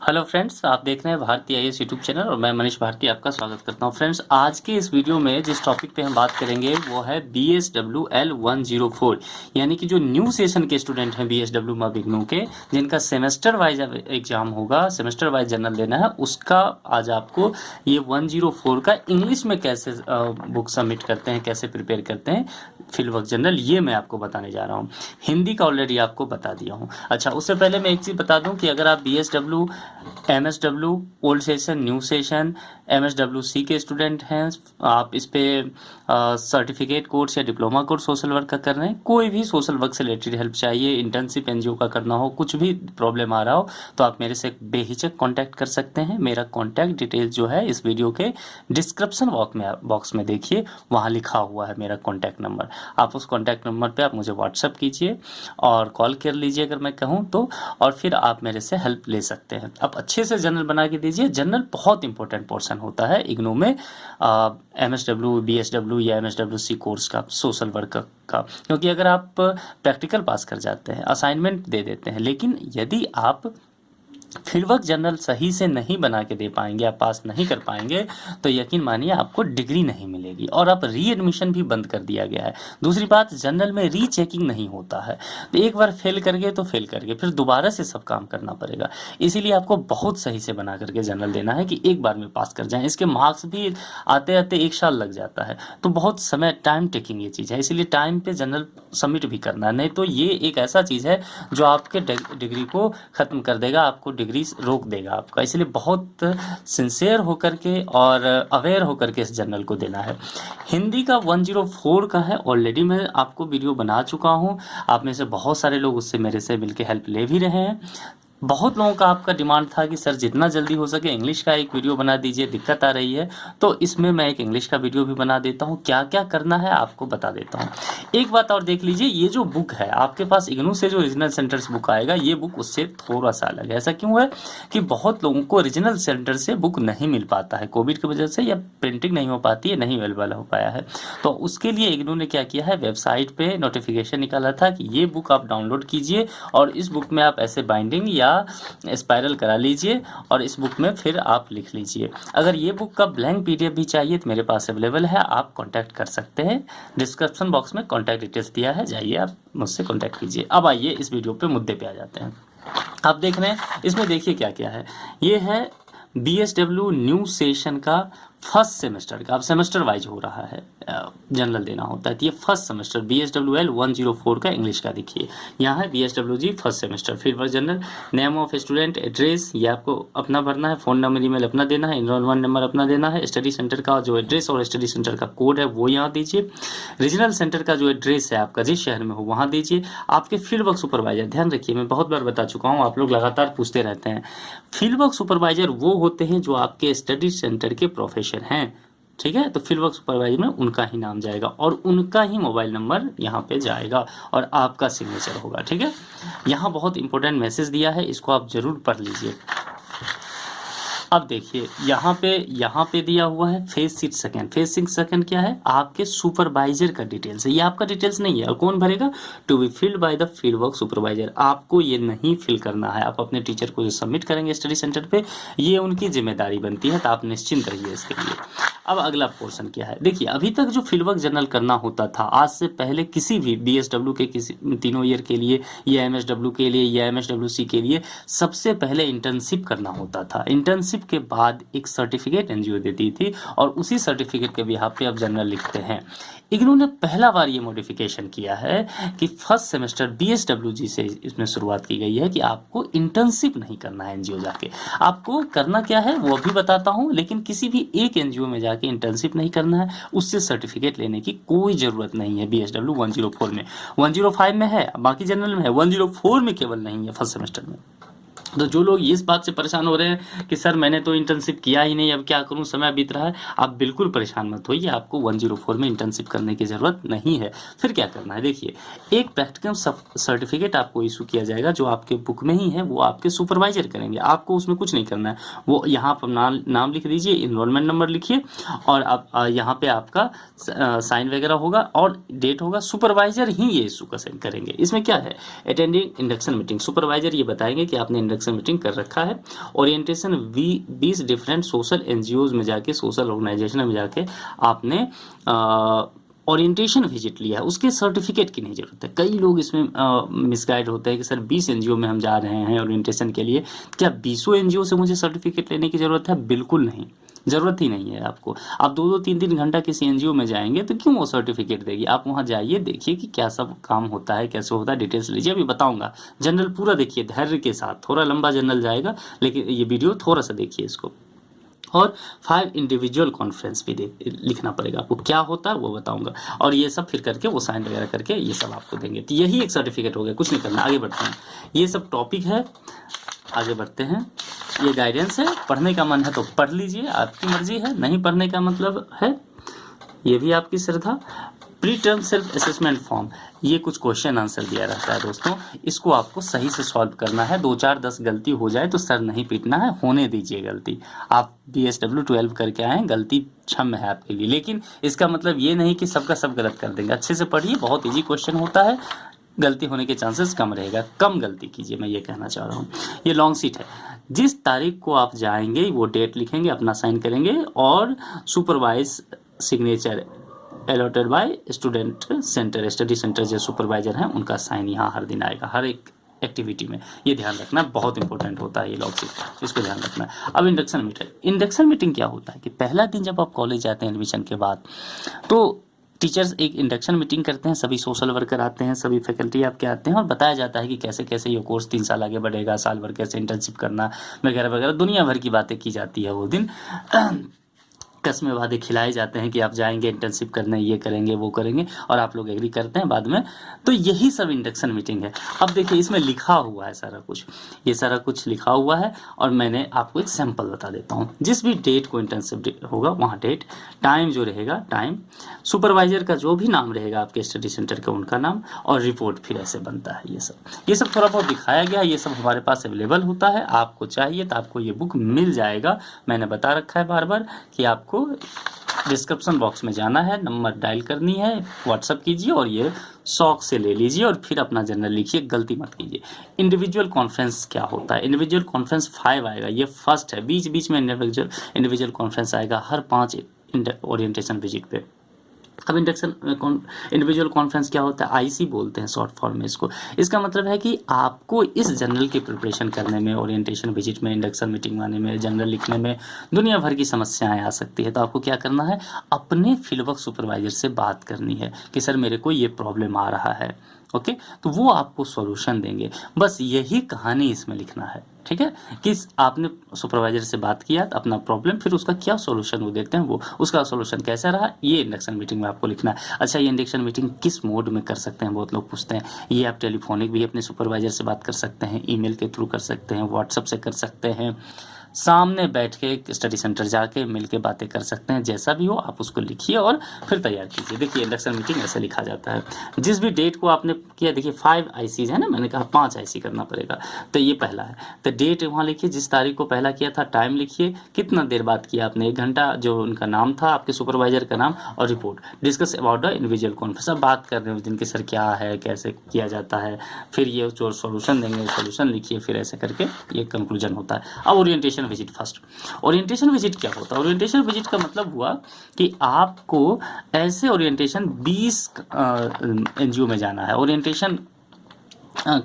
Hello friends, आप देख रहे हैं भारती आईएएस यूट्यूब चैनल और मैं मनीष भारती आपका स्वागत करता हूं। फ्रेंड्स, आज के इस वीडियो में जिस टॉपिक पे हम बात करेंगे वो है BSW L104, यानी कि जो न्यू सेशन के स्टूडेंट हैं BSW मबिग्नू के, जिनका सेमेस्टर वाइज एग्जाम होगा, सेमेस्टर वाइज जनरल लेना है, उसका आज आपको ये 104 का इंग्लिश में कैसे बुक सबमिट करते हैं, कैसे प्रिपेयर करते हैं फील्ड वर्क जनरल, ये मैं आपको बताने जा रहा हूँ। हिंदी का ऑलरेडी आपको बता दिया हूँ। अच्छा, उससे पहले मैं एक चीज़ बता दूँ कि अगर आप BSW MSW old session, new session, MSWC के स्टूडेंट हैं, आप इस पे सर्टिफिकेट कोर्स या डिप्लोमा कोर्स सोशल वर्क का कर रहे हैं, कोई भी सोशल वर्क से रिलेटेड हेल्प चाहिए, इंटर्नशिप NGO का करना हो, कुछ भी प्रॉब्लम आ रहा हो, तो आप मेरे से बेहिचक कांटेक्ट कर सकते हैं। मेरा कांटेक्ट डिटेल जो है इस वीडियो के डिस्क्रिप्शन बॉक्स में देखिए, वहाँ लिखा हुआ है मेरा कांटेक्ट नंबर। आप उस कांटेक्ट नंबर पे आप मुझे व्हाट्सअप कीजिए और कॉल कर लीजिए अगर मैं कहूँ तो, और फिर आप मेरे से हेल्प ले सकते हैं। आप अच्छे से जनरल बना के दीजिए। जनरल बहुत इंपॉर्टेंट पोर्शन होता है इग्नू में, MSW BSW या MSWC कोर्स का, सोशल वर्क का, क्योंकि अगर आप प्रैक्टिकल पास कर जाते हैं, असाइनमेंट दे देते हैं, लेकिन यदि आप फील्ड वर्क जनरल सही से नहीं बना के दे पाएंगे, आप पास नहीं कर पाएंगे, तो यकीन मानिए आपको डिग्री नहीं मिलेगी और आप री एडमिशन भी बंद कर दिया गया है। दूसरी बात, जनरल में रीचेकिंग नहीं होता है, तो एक बार फेल कर गए तो फेल कर गए, फिर दोबारा से सब काम करना पड़ेगा। इसीलिए आपको बहुत सही से बना करके जनरल देना है कि एक बार में पास कर जाएं। इसके मार्क्स भी आते आते 1 साल लग जाता है, तो बहुत समय, टाइम टेकिंग ये चीज़ है, इसीलिए टाइम पे जनरल सबमिट भी करना है। नहीं तो ये एक ऐसा चीज़ है जो आपके डिग्री को ख़त्म कर देगा, आपको डिग्री रोक देगा आपका। इसलिए बहुत सिंसियर होकर के और अवेयर होकर के इस जर्नल को देना है। हिंदी का 104 का है, ऑलरेडी मैं आपको वीडियो बना चुका हूं। आप में से बहुत सारे लोग उससे मेरे से मिलकर हेल्प ले भी रहे हैं। बहुत लोगों का आपका डिमांड था कि सर जितना जल्दी हो सके इंग्लिश का एक वीडियो बना दीजिए, दिक्कत आ रही है, तो इसमें मैं एक इंग्लिश का वीडियो भी बना देता हूँ। क्या क्या करना है आपको बता देता हूँ। एक बात और देख लीजिए, ये जो बुक है आपके पास इग्नू से जो रीजनल सेंटर्स बुक आएगा, ये बुक उससे थोड़ा सा अलग है। ऐसा क्यों है कि बहुत लोगों को रीजनल सेंटर से बुक नहीं मिल पाता है, कोविड की वजह से, या प्रिंटिंग नहीं हो पाती है, नहीं अवेलेबल हो पाया है। तो उसके लिए इग्नू ने क्या किया है, वेबसाइट पे नोटिफिकेशन निकाला था कि ये बुक आप डाउनलोड कीजिए और इस बुक में आप ऐसे बाइंडिंग या स्पाइरल करा लीजिए और इस बुक में फिर आप लिख लीजिए। अगर ये बुक का ब्लैंक PDF भी चाहिए तो मेरे पास अवेलेबल है, आप कांटेक्ट कर सकते हैं। डिस्क्रिप्शन बॉक्स में कांटेक्ट डिटेल्स दिया है, जाइए आप मुझसे कांटेक्ट कीजिए। अब आइए इस वीडियो पे मुद्दे पे आ जाते हैं। आप देख रहे हैं इसमें, देखिए क्या क्या है। ये है BSW न्यू सेशन का फर्स्ट सेमेस्टर का, अब सेमेस्टर वाइज हो रहा है, जनरल देना होता है, तो ये फर्स्ट सेमेस्टर BSW L104 का इंग्लिश का देखिए, यहाँ है BSWG first semester field work general. Name of student, address ये आपको अपना भरना है, फ़ोन नंबर ईमेल अपना देना है, इनरोलमेंट नंबर अपना देना है, स्टडी सेंटर का जो एड्रेस और स्टडी सेंटर का कोड है वो यहाँ दीजिए। रीजनल सेंटर का जो एड्रेस है आपका जिस शहर में हो वहाँ दीजिए। आपके फील्ड वर्क सुपरवाइजर, ध्यान रखिए मैं बहुत बार बता चुका हूँ, आप लोग लगातार पूछते रहते हैं, फील्ड वर्क सुपरवाइजर वो होते हैं जो आपके स्टडी सेंटर के प्रोफेसर हैं, ठीक है। तो फील्ड वर्क सुपरवाइजर में उनका ही नाम जाएगा और उनका ही मोबाइल नंबर यहाँ पे जाएगा और आपका सिग्नेचर होगा, ठीक है। यहाँ बहुत इंपॉर्टेंट मैसेज दिया है, इसको आप जरूर पढ़ लीजिए। अब देखिए यहाँ पे दिया हुआ है फेस 6 सेकेंड। फेस 6 सेकेंड क्या है, आपके सुपरवाइजर का डिटेल्स है, ये आपका डिटेल्स नहीं है। और कौन भरेगा, to be filled by the field work supervisor. आपको ये नहीं फिल करना है, आप अपने टीचर को जो सबमिट करेंगे स्टडी सेंटर पे, ये उनकी जिम्मेदारी बनती है, तो आप निश्चिंत रहिए इसके लिए। अब अगला पोर्शन क्या है, देखिए अभी तक जो फील्ड वर्क जनरल करना होता था, आज से पहले किसी भी BSW के किसी 3 ईयर के लिए या MSW के लिए या MSWC के लिए सबसे पहले इंटर्नशिप करना होता था। इंटर्नशिप के बाद एक सर्टिफिकेट NGO देती थी और उसी सर्टिफिकेट के बिहाफ पे आप जनरल लिखते हैं। इग्नू ने पहला बार ये मॉडिफिकेशन किया है कि फर्स्ट सेमेस्टर BSWG से इसमें शुरुआत की गई है कि आपको इंटर्नशिप नहीं करना है NGO जाके। आपको करना क्या है वो भी बताता हूँ, लेकिन किसी भी एक NGO में जाके इंटर्नशिप नहीं करना है, उससे सर्टिफिकेट लेने की कोई ज़रूरत नहीं है। BSW 104 में, 105 में है, बाकी जनरल में है, 104 में केवल नहीं है फर्स्ट सेमेस्टर में। तो जो लोग इस बात से परेशान हो रहे हैं कि सर मैंने तो इंटर्नशिप किया ही नहीं, अब क्या करूं, समय बीत रहा है, आप बिल्कुल परेशान मत होइए, आपको 104 में इंटर्नशिप करने की ज़रूरत नहीं है। फिर क्या करना है, देखिए एक प्रैक्टिकल सर्टिफिकेट आपको इशू किया जाएगा जो आपके बुक में ही है, वो आपके सुपरवाइजर करेंगे, आपको उसमें कुछ नहीं करना है। वो यहाँ पर नाम लिख दीजिए, इनरोलमेंट नंबर लिखिए और आप यहाँ पे आपका साइन वगैरह होगा और डेट होगा, सुपरवाइजर ही ये इशू करेंगे। इसमें क्या है, अटेंडिंग इंडक्शन मीटिंग, सुपरवाइजर ये बताएंगे कि आपने इंडक्शन मीटिंग कर रखा है। ओरिएंटेशन 20 डिफरेंट सोशल एनजीओज में जाके, सोशल ऑर्गेनाइजेशन में जाके आपने ओरिएंटेशन विजिट लिया है, उसके सर्टिफिकेट की नहीं जरूरत है। कई लोग इसमें मिसगाइड होते हैं कि सर 20 एनजीओ में हम जा रहे हैं ओरिएंटेशन के लिए, क्या 20 एनजीओ से मुझे सर्टिफिकेट लेने की ज़रूरत है? बिल्कुल नहीं, ज़रूरत ही नहीं है आपको। आप 2-2 3-3 घंटा किसी एनजीओ में जाएंगे तो क्यों वो सर्टिफिकेट देगी? आप वहाँ जाइए, देखिए कि क्या सब काम होता है, कैसे होता है, डिटेल्स लीजिए। अभी बताऊँगा, जनरल पूरा देखिए धैर्य के साथ, थोड़ा लंबा जनरल जाएगा लेकिन ये वीडियो थोड़ा सा देखिए इसको। और 5 इंडिविजुअल कॉन्फ्रेंस भी लिखना पड़ेगा आपको, क्या होता है वो बताऊंगा। और ये सब फिर करके वो साइन वगैरह करके ये सब आपको देंगे, तो यही एक सर्टिफिकेट हो गया, कुछ नहीं करना। आगे बढ़ते हैं, ये सब टॉपिक है, आगे बढ़ते हैं। ये गाइडेंस है, पढ़ने का मन है तो पढ़ लीजिए, आपकी मर्जी है, नहीं पढ़ने का मतलब है ये भी आपकी श्रद्धा। Pre term self assessment form, ये कुछ क्वेश्चन आंसर दिया रहता है दोस्तों, इसको आपको सही से सॉल्व करना है। 2-4-10 गलती हो जाए तो सर नहीं पीटना है, होने दीजिए गलती। आप BSW 12 करके आए, गलती क्षम्य है आपके लिए, लेकिन इसका मतलब ये नहीं कि सबका सब गलत कर देंगे। अच्छे से पढ़िए, बहुत ईजी क्वेश्चन होता है, गलती होने के चांसेस कम रहेगा, कम गलती कीजिए, मैं ये कहना चाह रहा हूँ। ये लॉन्ग शीट है, जिस तारीख को आप जाएंगे वो डेट लिखेंगे, अपना साइन करेंगे और supervise signature allotted by student centre, study centre जो सुपरवाइजर हैं उनका साइन यहाँ हर दिन आएगा, हर एक एक्टिविटी में। ये ध्यान रखना, बहुत इंपॉर्टेंट होता है ये लॉग शीट, इसको ध्यान रखना। अब इंडक्शन मीटिंग, इंडक्शन मीटिंग क्या होता है कि पहला दिन जब आप कॉलेज जाते हैं एडमिशन के बाद, तो टीचर्स एक इंडक्शन मीटिंग करते हैं, सभी सोशल वर्कर आते हैं, सभी फैकल्टी आपके आते हैं और बताया जाता है कि कैसे कैसे ये कोर्स 3 साल आगे बढ़ेगा, साल भर कैसे इंटर्नशिप करना वगैरह वगैरह, दुनिया भर की बातें की जाती है वो दिन। कसमें वादे खिलाए जाते हैं कि आप जाएंगे इंटर्नशिप करने, ये करेंगे वो करेंगे, और आप लोग एग्री करते हैं बाद में। तो यही सब इंडक्शन मीटिंग है। अब देखिए इसमें लिखा हुआ है सारा कुछ, ये सारा कुछ लिखा हुआ है और मैंने आपको एक सैंपल बता देता हूँ। जिस भी डेट को इंटर्नशिप होगा वहाँ डेट, टाइम जो रहेगा टाइम, सुपरवाइजर का जो भी नाम रहेगा आपके स्टडी सेंटर का उनका नाम, और रिपोर्ट फिर ऐसे बनता है। ये सब थोड़ा बहुत दिखाया गया, ये सब हमारे पास अवेलेबल होता है। आपको चाहिए तो आपको ये बुक मिल जाएगा, मैंने बता रखा है बार बार कि आपको डिस्क्रिप्शन बॉक्स में जाना है, नंबर डायल करनी है, व्हाट्सअप कीजिए और ये शौक से ले लीजिए और फिर अपना जनरल लिखिए, गलती मत कीजिए। इंडिविजुअल कॉन्फ्रेंस क्या होता है? इंडिविजुअल कॉन्फ्रेंस 5 आएगा, ये फर्स्ट है, बीच बीच में इंडिविजुअल कॉन्फ्रेंस आएगा हर 5 ओरिएंटेशन विजिट पे। अब इंडिविजुअल कॉन्फ्रेंस क्या होता है? आईसी बोलते हैं शॉर्ट फॉर्म में इसको। इसका मतलब है कि आपको इस जनरल की प्रिपरेशन करने में, ओरिएंटेशन विजिट में, इंडक्शन मीटिंग आने में, जनरल लिखने में दुनिया भर की समस्याएं आ सकती है। तो आपको क्या करना है, अपने फील्डवर्क सुपरवाइजर से बात करनी है कि सर मेरे को ये प्रॉब्लम आ रहा है, ओके, तो वो आपको सॉल्यूशन देंगे। बस यही कहानी इसमें लिखना है, ठीक है, कि आपने सुपरवाइजर से बात किया अपना प्रॉब्लम, फिर उसका क्या सॉल्यूशन वो देते हैं, वो उसका सॉल्यूशन कैसा रहा, ये इंडक्शन मीटिंग में आपको लिखना है। अच्छा, ये इंडक्शन मीटिंग किस मोड में कर सकते हैं, बहुत लोग पूछते हैं। ये आप टेलीफोनिक भी अपने सुपरवाइजर से बात कर सकते हैं, ईमेल के थ्रू कर सकते हैं, व्हाट्सएप से कर सकते हैं, सामने बैठ के स्टडी सेंटर जाके मिल के बातें कर सकते हैं। जैसा भी हो आप उसको लिखिए और फिर तैयार कीजिए। देखिए इंडक्शन मीटिंग ऐसे लिखा जाता है। जिस भी डेट को आपने किया, देखिए 5 आईसीज है ना, मैंने कहा 5 आईसी करना पड़ेगा, तो ये पहला है। तो डेट वहाँ लिखिए, जिस तारीख को पहला किया था, टाइम लिखिए, कितना देर बाद किया आपने, 1 घंटा, जो उनका नाम था आपके सुपरवाइजर का नाम, और report. Discuss about the individual conference, अब बात कर रहे हैं उस दिन के सर क्या है, कैसे किया जाता है, फिर ये जो सॉल्यूशन देंगे सॉल्यूशन लिखिए, फिर ऐसे करके ये कंक्लूजन होता है। अब orientation visit first. Orientation visit क्या होता है? ओरिएंटेशन विजिट का मतलब हुआ कि आपको ऐसे ओरिएंटेशन 20 एनजीओ में जाना है। ओरिएंटेशन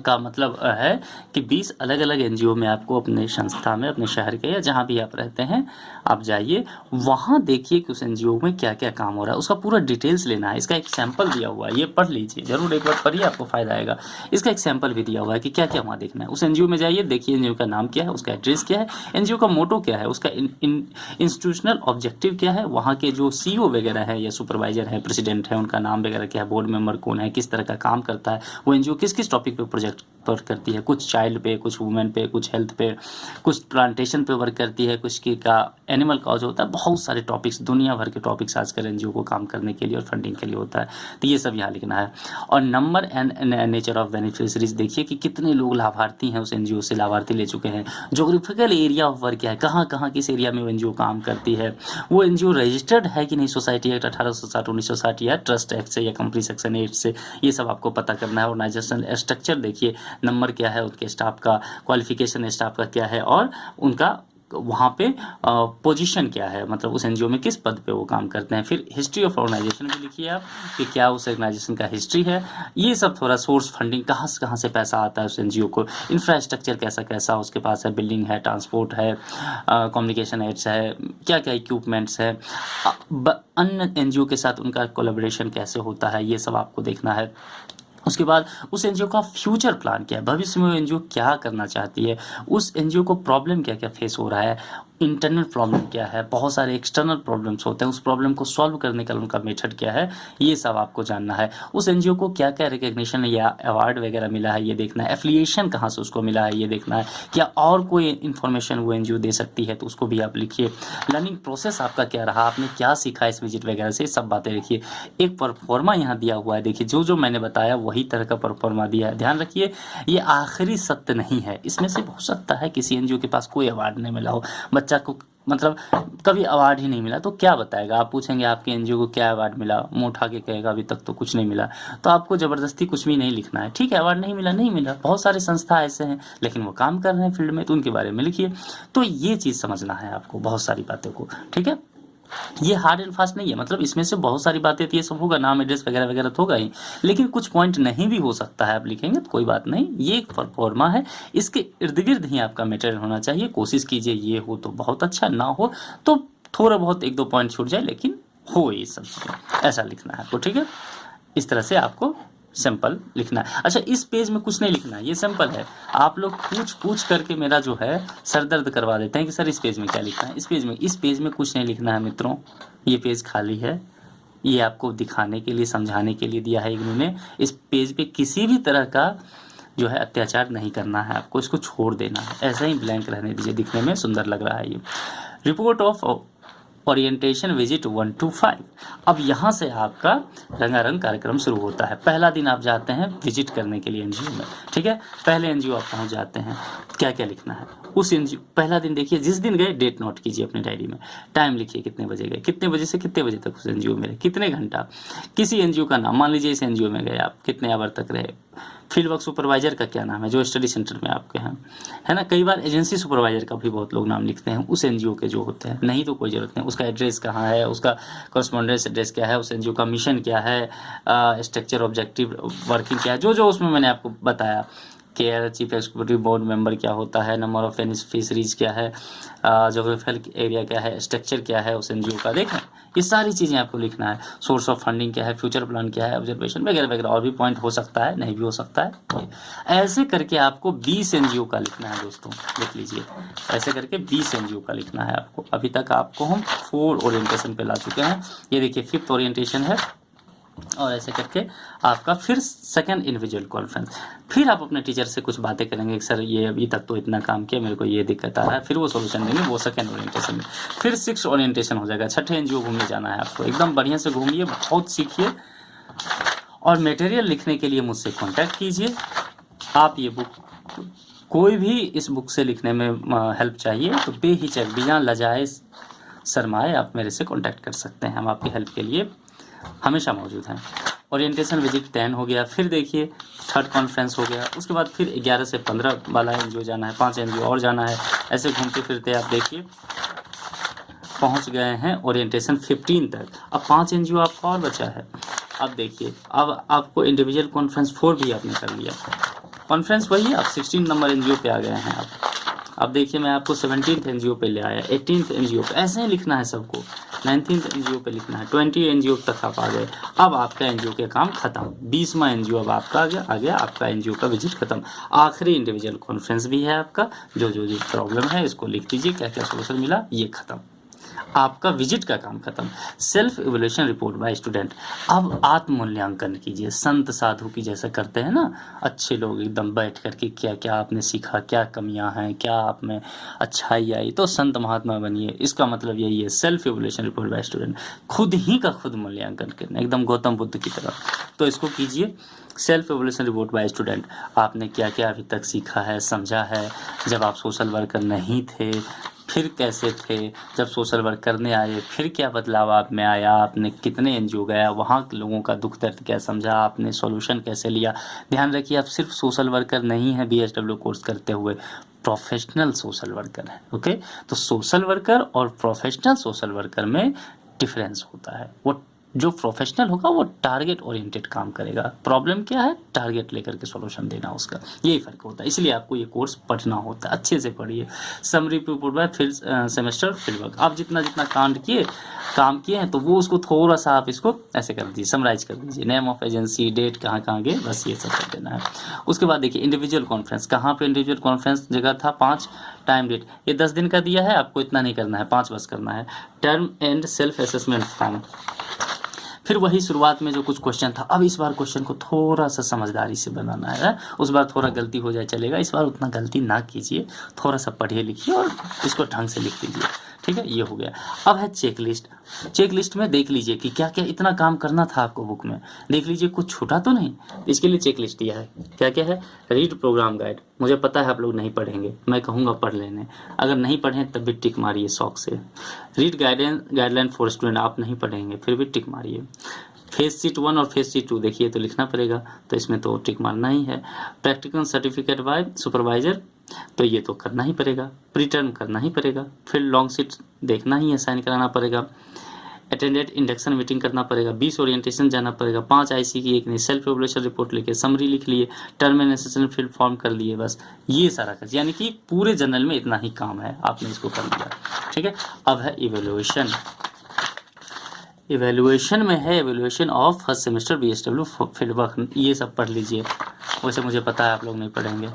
का मतलब है कि 20 अलग अलग एनजीओ में आपको अपने संस्था में, अपने शहर के या जहाँ भी आप रहते हैं, आप जाइए, वहाँ देखिए कि उस एनजीओ में क्या क्या काम हो रहा है, उसका पूरा डिटेल्स लेना है। इसका एक सैंपल दिया हुआ है, ये पढ़ लीजिए जरूर, एक बार पढ़िए, आपको फायदा आएगा। इसका एक सैंपल भी दिया हुआ है कि क्या क्या वहाँ देखना है। उस एनजीओ में जाइए, देखिए एनजीओ का नाम क्या है, उसका एड्रेस क्या है, एनजीओ का मोटो क्या है, उसका इंस्टीट्यूशनल ऑब्जेक्टिव क्या है, वहाँ के जो सीईओ वगैरह है या सुपरवाइजर है, प्रेसिडेंट है, उनका नाम वगैरह क्या है, बोर्ड मेंबर कौन है, किस तरह का काम करता है, वो एनजीओ किस किस टॉपिक प्रोजेक्ट पर करती है, कुछ चाइल्ड पे, कुछ वुमेन पे, कुछ हेल्थ पे, कुछ प्लांटेशन पे वर्क करती है, कुछ की का एनिमल काज होता है, बहुत सारे टॉपिक्स, दुनिया भर के टॉपिक्स आजकल एनजीओ को काम करने के लिए और फंडिंग के लिए होता है। तो ये सब यहाँ लिखना है। और number and nature of beneficiaries, देखिए कि कितने लोग लाभार्थी हैं, उस एनजीओ से लाभार्थी ले चुके हैं। जोग्राफिकल एरिया ऑफ वर्क क्या है, कहाँ कहाँ किस एरिया में वो एनजीओ काम करती है, वो एनजीओ रजिस्टर्ड है कि नहीं सोसाइटी एक्ट 1860 1960 या ट्रस्ट एक्ट से या कंपनी सेक्शन 8 से, ये सब आपको पता करना है। ऑर्गेनाइजेशनल स्ट्रक्चर देखिए, नंबर क्या है उनके स्टाफ का, क्वालिफिकेशन स्टाफ का क्या है, और उनका वहाँ पे पोजीशन क्या है, मतलब उस एनजीओ में किस पद पे वो काम करते हैं। फिर हिस्ट्री ऑफ ऑर्गेनाइजेशन भी लिखिए आप कि क्या उस ऑर्गेनाइजेशन का हिस्ट्री है। ये सब थोड़ा सोर्स फंडिंग कहाँ से पैसा आता है उस एनजीओ को, इंफ्रास्ट्रक्चर कैसा कैसा उसके पास है, बिल्डिंग है, ट्रांसपोर्ट है, कम्युनिकेशन एड्स है, क्या क्या इक्विपमेंट्स है, अन्य एनजीओ के साथ उनका कोलैबोरेशन कैसे होता है, ये सब आपको देखना है। उसके बाद उस एनजीओ का फ्यूचर प्लान क्या है, भविष्य में वो एनजीओ क्या करना चाहती है, उस एनजीओ को प्रॉब्लम क्या क्या फेस हो रहा है, इंटरनल प्रॉब्लम क्या है, बहुत सारे एक्सटर्नल प्रॉब्लम्स होते हैं, उस प्रॉब्लम को सॉल्व करने का उनका मेथड क्या है, ये सब आपको जानना है। उस एनजीओ को क्या क्या रिकग्निशन या अवार्ड वगैरह मिला है ये देखना है, एफिलिएशन कहाँ से उसको मिला है ये देखना है, क्या और कोई इन्फॉर्मेशन वो एनजीओ दे सकती है तो उसको भी आप लिखिए। लर्निंग प्रोसेस आपका क्या रहा, आपने क्या सीखा इस विजिट वगैरह से, सब बातें लिखिए। एक परफॉर्मा यहाँ दिया हुआ है, देखिए जो जो मैंने बताया वही तरह का परफॉर्मा दिया है। ध्यान रखिए ये आखिरी सत्य नहीं है, इसमें से हो सकता है किसी एनजीओ के पास कोई अवार्ड नहीं मिला हो, बच्चा को मतलब कभी अवार्ड ही नहीं मिला तो क्या बताएगा। आप पूछेंगे आपके एनजीओ को क्या अवार्ड मिला, मुंह उठा के कहेगा अभी तक तो कुछ नहीं मिला। तो आपको ज़बरदस्ती कुछ भी नहीं लिखना है, ठीक है, अवार्ड नहीं मिला नहीं मिला, बहुत सारे संस्था ऐसे हैं लेकिन वो काम कर रहे हैं फील्ड में, तो उनके बारे में लिखिए। तो ये चीज़ समझना है आपको, बहुत सारी बातों को, ठीक है। ये हार्ड एंड फास्ट नहीं है, मतलब इसमें से बहुत सारी बातें थी, ये सब होगा, नाम एड्रेस वगैरह वगैरह तो होगा ही, लेकिन कुछ पॉइंट नहीं भी हो सकता है, आप लिखेंगे तो कोई बात नहीं। ये एक परफॉर्मा है, इसके इर्द गिर्द ही आपका मटेरियल होना चाहिए। कोशिश कीजिए ये हो तो बहुत अच्छा, ना हो तो थोड़ा बहुत एक दो पॉइंट छूट जाए लेकिन हो ये सब चीज़ें, ऐसा लिखना है आपको, ठीक है। इस तरह से आपको सिंपल लिखना है। अच्छा इस पेज में कुछ नहीं लिखना है, ये सिंपल है। आप लोग पूछ करके मेरा जो है सर दर्द करवा देते हैं कि सर इस पेज में क्या लिखना है। इस पेज में कुछ नहीं लिखना है मित्रों, ये पेज खाली है, ये आपको दिखाने के लिए समझाने के लिए दिया है इन्होंने। इस पेज पे किसी भी तरह का जो है अत्याचार नहीं करना है आपको, इसको छोड़ देना है, ऐसा ही ब्लैंक रहने दीजिए, दिखने में सुंदर लग रहा है ये। Report of orientation visit 1 to 5। अब यहाँ से आपका रंगारंग कार्यक्रम शुरू होता है। पहला दिन आप जाते हैं विजिट करने के लिए एनजीओ में, ठीक है। पहले एनजीओ आप पहुँच जाते हैं, क्या क्या लिखना है उस एनजीओ। पहला दिन देखिए, जिस दिन गए डेट नोट कीजिए अपनी डायरी में, टाइम लिखिए कितने बजे गए, कितने बजे से कितने बजे तक उस एनजीओ में रहे, कितने घंटा, किसी एनजीओ का नाम, मान लीजिए इस एनजीओ में गए आप, कितने आवर तक रहे, फील्ड वर्क सुपरवाइजर का क्या नाम है जो स्टडी सेंटर में आपके हैं, है ना। कई बार एजेंसी सुपरवाइजर का भी बहुत लोग नाम लिखते हैं उस एनजीओ के जो होते हैं, नहीं तो कोई ज़रूरत नहीं। उसका एड्रेस कहाँ है, उसका कॉरस्पॉन्डेंस एड्रेस क्या है, उस एनजीओ का मिशन क्या है, स्ट्रक्चर ऑब्जेक्टिव वर्किंग क्या है, जो जो उसमें मैंने आपको बताया, care chief executive board member क्या होता है, नंबर ऑफ फिशरीज क्या है, जोग्राफिकल एरिया क्या है, स्ट्रक्चर क्या है उस एनजीओ का, देखें ये सारी चीज़ें आपको लिखना है। सोर्स ऑफ फंडिंग क्या है, फ्यूचर प्लान क्या है, ऑब्जर्वेशन वगैरह वगैरह, और भी पॉइंट हो सकता है, नहीं भी हो सकता है। ऐसे करके आपको 20 एनजीओ का लिखना है दोस्तों, लिख लीजिए, ऐसे करके 20 एनजीओ का लिखना है आपको। अभी तक आपको हम 4 ओरिएंटेशन पे ला चुके हैं, ये देखिए 5th ओरिएंटेशन है, और ऐसे करके आपका फिर सेकंड इंडिविजुअल कॉन्फ्रेंस। फिर आप अपने टीचर से कुछ बातें करेंगे कि सर ये अभी तक तो इतना काम किया, मेरे को ये दिक्कत आ रहा है, फिर वो सोल्यूशन देंगे, वो सेकंड ओरिएंटेशन में। फिर 6th ओरिएंटेशन हो जाएगा, 6ठे एनजीओ घूमने जाना है आपको, एकदम बढ़िया से घूमिए, बहुत सीखिए, और मटेरियल लिखने के लिए मुझसे कॉन्टैक्ट कीजिए। आप ये बुक, कोई भी इस बुक से लिखने में हेल्प चाहिए तो बेहिचक बिना लजाए शर्माए आप मेरे से कॉन्टैक्ट कर सकते हैं, हम आपकी हेल्प के लिए हमेशा मौजूद हैं। ओरिएंटेशन विजिट 10 हो गया, फिर देखिए 3rd कॉन्फ्रेंस हो गया, उसके बाद फिर 11 से 15 वाला एनजीओ जाना है, 5 एनजीओ और जाना है। ऐसे घूमते फिरते आप देखिए पहुंच गए हैं ओरिएंटेशन 15 तक। अब 5 एनजीओ आपका और बचा है। अब देखिए, अब आपको इंडिविजुअल कॉन्फ्रेंस 4 भी आपने कर लिया, कॉन्फ्रेंस वही, आप 16 नंबर एनजीओ पे आ गए हैं आप। अब देखिए मैं आपको 17th एनजीओ पे ले आया, 18th एनजीओ पे, ऐसे ही लिखना है सबको, 19th एनजीओ पे लिखना है, 20 एनजीओ तक आप आ गए। अब आपका एनजीओ के काम खत्म, 20वां एनजीओ अब आपका आ गया, आपका एनजीओ का विजिट खत्म। आखिरी इंडिविजुअल कॉन्फ्रेंस भी है आपका, जो प्रॉब्लम है इसको लिख दीजिए, क्या क्या सोल्यूशन मिला, ये खत्म, आपका विजिट का काम खत्म। Self evaluation report by student. अब आत्ममूल्यांकन कीजिए, संत साधु की जैसे करते हैं ना अच्छे लोग, एकदम बैठ करके क्या क्या आपने सीखा, क्या कमियां हैं, क्या आप में अच्छाई आई, तो संत महात्मा बनिए। इसका मतलब यही है, self evaluation report by student, खुद ही का खुद मूल्यांकन करना, एकदम गौतम बुद्ध की तरह। तो इसको कीजिए, self evaluation report by student. आपने क्या क्या अभी तक सीखा है, समझा है, जब आप सोशल वर्कर नहीं थे, फिर कैसे थे जब सोशल वर्क करने आए, फिर क्या बदलाव आप में आया, आपने कितने एनजीओ गया, वहाँ के लोगों का दुख दर्द क्या समझा, आपने सॉल्यूशन कैसे लिया। ध्यान रखिए आप सिर्फ सोशल वर्कर नहीं है BSW कोर्स करते हुए, प्रोफेशनल सोशल वर्कर है। ओके, तो सोशल वर्कर और प्रोफेशनल सोशल वर्कर में डिफरेंस होता है। वो जो प्रोफेशनल होगा वो टारगेट ओरिएंटेड काम करेगा। प्रॉब्लम क्या है, टारगेट लेकर के सॉल्यूशन देना, उसका यही फ़र्क होता है। इसलिए आपको ये कोर्स पढ़ना होता है, अच्छे से पढ़िए। समरी रिपोर्ट बाय फिर सेमेस्टर फील्ड वर्क, आप जितना जितना काम किए हैं तो वो उसको थोड़ा सा आप इसको ऐसे कर दीजिए, समराइज कर दीजिए, नेम ऑफ एजेंसी, डेट, कहाँ कहाँ गए, बस ये सब कर देना है। उसके बाद देखिए इंडिविजुअल कॉन्फ्रेंस, कहाँ पे इंडिविजुअल कॉन्फ्रेंस जगह था 5, टाइम डेट ये 10 दिन का दिया है, आपको इतना नहीं करना है, 5 बस करना है। Term and self assessment form, फिर वही शुरुआत में जो कुछ क्वेश्चन था, अब इस बार क्वेश्चन को थोड़ा सा समझदारी से बनाना है। उस बार थोड़ा गलती हो जाए चलेगा, इस बार उतना गलती ना कीजिए, थोड़ा सा पढ़िए लिखिए और इसको ढंग से लिख लीजिए। ठीक है, ये हो गया। अब है चेक लिस्ट। चेक लिस्ट में देख लीजिए कि क्या क्या इतना काम करना था आपको, बुक में देख लीजिए कुछ छूटा तो नहीं। इसके लिए चेक लिस्ट दिया है, क्या क्या है। रीड प्रोग्राम गाइड, मुझे पता है आप लोग नहीं पढ़ेंगे, मैं कहूँगा पढ़ लेने, अगर नहीं पढ़ें तब भी टिक मारिए शौक से। रीड गाइडलाइन फॉर स्टूडेंट, आप नहीं पढ़ेंगे फिर भी टिक मारिए। फेस शीट 1 और फेस शीट 2 देखिए तो लिखना पड़ेगा, तो इसमें तो टिक मारना ही है। प्रैक्टिकल सर्टिफिकेट बाय सुपरवाइजर, तो ये तो करना ही पड़ेगा, प्रीटर्म करना ही पड़ेगा। फिर लॉन्ग शीट देखना ही है, साइन कराना पड़ेगा। अटेंडेड इंडक्शन मीटिंग करना पड़ेगा। 20 ओरिएंटेशन जाना पड़ेगा। 5 IC की, 1 नहीं। सेल्फ एवोल्यूशन रिपोर्ट लिखे, समरी लिख लिए, term and assessment field form कर लिए, बस ये सारा कर, यानी कि पूरे जनरल में इतना ही काम है, आपने इसको कर लिया। ठीक है, अब है इवेल्युएशन। इवेल्युएशन में है evaluation of first semester BSW field work, ये सब पढ़ लीजिए। वैसे मुझे पता है आप लोग नहीं पढ़ेंगे,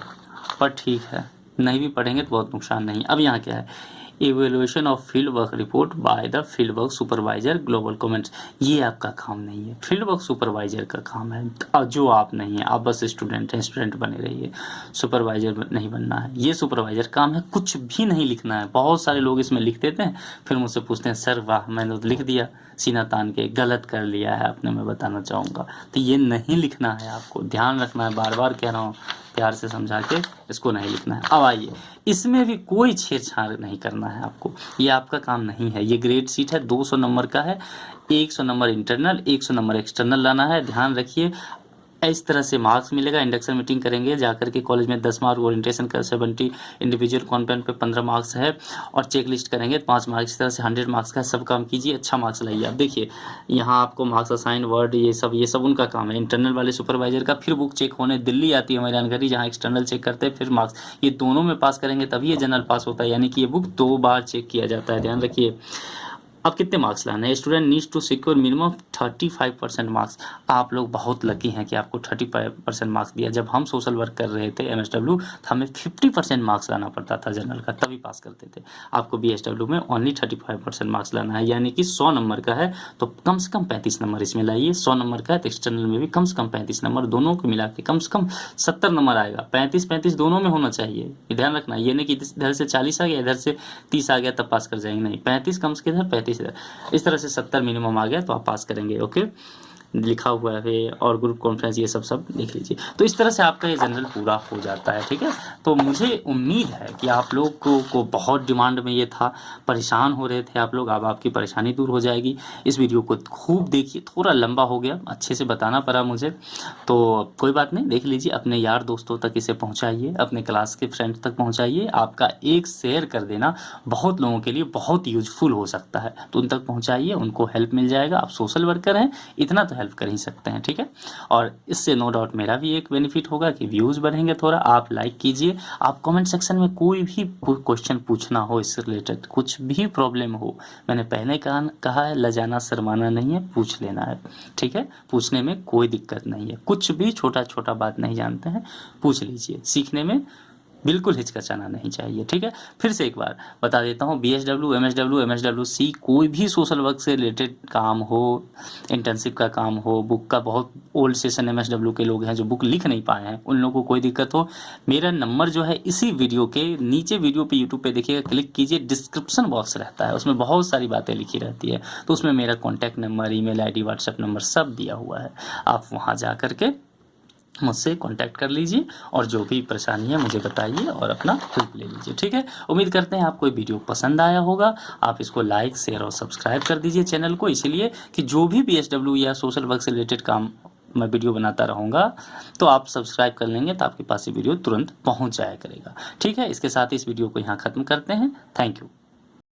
पर ठीक है, नहीं भी पढ़ेंगे तो बहुत नुकसान नहीं। अब यहाँ क्या है, evaluation of field work report by the field work supervisor global comments, ये आपका काम नहीं है, फील्ड वर्क सुपरवाइजर का काम है, जो आप नहीं है, आप बस स्टूडेंट हैं, स्टूडेंट बने रहिए, सुपरवाइजर नहीं बनना है। ये सुपरवाइजर काम है, कुछ भी नहीं लिखना है। बहुत सारे लोग इसमें लिख देते हैं, फिर मुझसे पूछते हैं सर वाह मैंने तो लिख दिया, सीना तान के, गलत कर लिया है आपने, मैं बताना चाहूँगा। तो ये नहीं लिखना है, आपको ध्यान रखना है, बार बार कह रहा हूँ, प्यार से समझा के इसको नहीं लिखना है। अब आइए, इसमें भी कोई छेड़छाड़ नहीं करना है आपको, ये आपका काम नहीं है। ये ग्रेड शीट है, 200 नंबर का है, 100 नंबर इंटरनल, 100 नंबर एक्सटर्नल लाना है। ध्यान रखिए, इस तरह से मार्क्स मिलेगा। इंडक्शन मीटिंग करेंगे जाकर के कॉलेज में 10 मार्क, ओरिएंटेशन का 70, इंडिविजुअल कॉन्टेंट पे 15 मार्क्स है, और चेक लिस्ट करेंगे 5 मार्क्स, इस तरह से 100 मार्क्स का सब काम कीजिए, अच्छा मार्क्स लाइए। अब देखिए यहाँ आपको मार्क्स असाइन, वर्ड, ये सब उनका काम है। इंटरनल वाले सुपरवाइजर का फिर बुक चेक होने दिल्ली आती है मैदानगढ़ी, जहाँ एक्सटर्नल चेक करते हैं, फिर मार्क्स, ये दोनों में पास करेंगे तभी ये जनरल पास होता है, यानी कि ये बुक 2 बार चेक किया जाता है, ध्यान रखिए। अब कितने मार्क्स लाने हैं, student needs to secure minimum 35% marks. आप लोग बहुत लकी हैं कि आपको 35% मार्क्स दिया। जब हम सोशल वर्क कर रहे थे MSW, तो हमें 50% मार्क्स लाना पड़ता था जनरल का, तभी पास करते थे। आपको BSW में ओनली 35% मार्क्स लाना है, यानी कि 100 नंबर का है तो कम से कम 35 नंबर इसमें लाइए। 100 नंबर का है तो एक्सटर्नल में भी कम से कम 35 नंबर, दोनों को मिला के कम से कम 70 नंबर आएगा। 35-35 दोनों में होना चाहिए, ध्यान रखना। ये नहीं कि इधर से 40 आ गया, इधर से 30 आ गया तब पास कर जाएंगे, नहीं, 35 कम से कम 35, इस तरह से 70 मिनिमम आ गया तो आप पास करेंगे। ओके, लिखा हुआ है, और ग्रुप कॉन्फ्रेंस ये सब लिख लीजिए। तो इस तरह से आपका ये जनरल पूरा हो जाता है। ठीक है, तो मुझे उम्मीद है कि आप लोग को बहुत डिमांड में ये था, परेशान हो रहे थे आप लोग, अब आपकी परेशानी दूर हो जाएगी। इस वीडियो को खूब देखिए, थोड़ा लंबा हो गया, अच्छे से बताना पड़ा मुझे, तो कोई बात नहीं, देख लीजिए, अपने यार दोस्तों तक इसे पहुँचाइए, अपने क्लास के फ्रेंड तक पहुँचाइए। आपका एक शेयर कर देना बहुत लोगों के लिए बहुत यूजफुल हो सकता है, तो उन तक पहुँचाइए, उनको हेल्प मिल जाएगा। आप सोशल वर्कर हैं, इतना तो हेल्प कर ही सकते हैं। ठीक है, और इससे नो डाउट मेरा भी एक बेनिफिट होगा कि व्यूज़ बढ़ेंगे थोड़ा। आप लाइक कीजिए, आप कमेंट सेक्शन में कोई भी क्वेश्चन पूछना हो, इससे रिलेटेड कुछ भी प्रॉब्लम हो, मैंने पहले कहा है, लजाना शर्माना नहीं है, पूछ लेना है। ठीक है, पूछने में कोई दिक्कत नहीं है, कुछ भी छोटा छोटा बात नहीं जानते हैं पूछ लीजिए, सीखने में बिल्कुल हिचकिचाना नहीं चाहिए। ठीक है, फिर से एक बार बता देता हूँ, BSW, MSW, MSWC, कोई भी सोशल वर्क से रिलेटेड काम हो, इंटर्नशिप का काम हो, बुक का, बहुत ओल्ड सेशन MSW के लोग हैं जो बुक लिख नहीं पाए हैं, उन लोगों को कोई दिक्कत हो, मेरा नंबर जो है इसी वीडियो के नीचे, वीडियो पे यूट्यूब पे देखिएगा, क्लिक कीजिए, डिस्क्रिप्शन बॉक्स रहता है, उसमें बहुत सारी बातें लिखी रहती है, तो उसमें मेरा contact number, email ID, WhatsApp number सब दिया हुआ है। आप वहाँ जा करके मुझसे कांटेक्ट कर लीजिए और जो भी परेशानी है मुझे बताइए और अपना हेल्प ले लीजिए। ठीक है, उम्मीद करते हैं आपको ये वीडियो पसंद आया होगा। आप इसको लाइक, शेयर और सब्सक्राइब कर दीजिए चैनल को, इसलिए कि जो भी BSW या सोशल वर्क से रिलेटेड काम मैं वीडियो बनाता रहूँगा तो आप सब्सक्राइब कर लेंगे तो आपके पास ये वीडियो तुरंत पहुँच जाया करेगा। ठीक है, इसके साथ इस वीडियो को यहाँ ख़त्म करते हैं। Thank you.